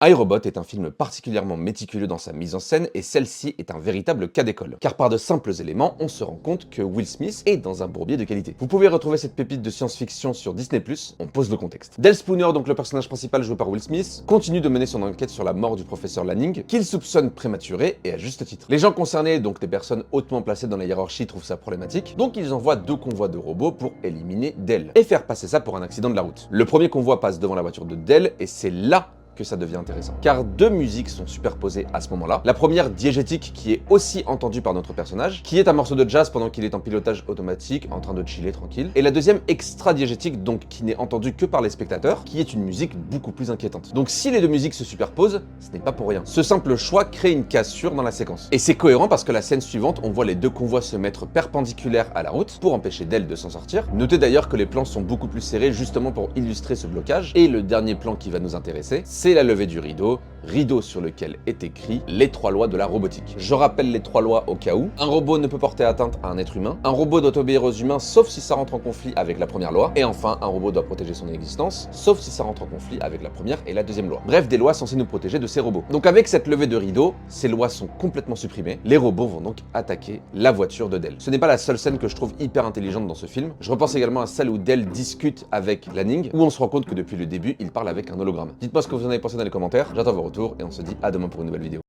iRobot est un film particulièrement méticuleux dans sa mise en scène et celle-ci est un véritable cas d'école. Car par de simples éléments, on se rend compte que Will Smith est dans un bourbier de qualité. Vous pouvez retrouver cette pépite de science-fiction sur Disney+, on pose le contexte. Dale Spooner, donc le personnage principal joué par Will Smith, continue de mener son enquête sur la mort du professeur Lanning, qu'il soupçonne prématuré et à juste titre. Les gens concernés, donc des personnes hautement placées dans la hiérarchie, trouvent ça problématique, donc ils envoient 2 convois de robots pour éliminer Dale et faire passer ça pour un accident de la route. Le premier convoi passe devant la voiture de Dale et c'est là que ça devient intéressant. Car 2 musiques sont superposées à ce moment-là. La première diégétique qui est aussi entendue par notre personnage, qui est un morceau de jazz pendant qu'il est en pilotage automatique, en train de chiller tranquille. Et la deuxième extra diégétique, donc qui n'est entendue que par les spectateurs, qui est une musique beaucoup plus inquiétante. Donc si les 2 musiques se superposent, ce n'est pas pour rien. Ce simple choix crée une cassure dans la séquence. Et c'est cohérent parce que la scène suivante, on voit les 2 convois se mettre perpendiculaires à la route pour empêcher Dale de s'en sortir. Notez d'ailleurs que les plans sont beaucoup plus serrés justement pour illustrer ce blocage. Et le dernier plan qui va nous intéresser, c'est la levée du rideau sur lequel est écrit les 3 lois de la robotique. Je rappelle les 3 lois au cas où. Un robot ne peut porter atteinte à un être humain. Un robot doit obéir aux humains sauf si ça rentre en conflit avec la première loi. Et enfin, un robot doit protéger son existence sauf si ça rentre en conflit avec la première et la deuxième loi. Bref, des lois censées nous protéger de ces robots. Donc avec cette levée de rideau, ces lois sont complètement supprimées. Les robots vont donc attaquer la voiture de Dale. Ce n'est pas la seule scène que je trouve hyper intelligente dans ce film. Je repense également à celle où Dale discute avec Lanning, où on se rend compte que depuis le début, il parle avec un hologramme. Dites-moi ce que vous en avez pensé dans les commentaires. J'attends vos retours et on se dit à demain pour une nouvelle vidéo.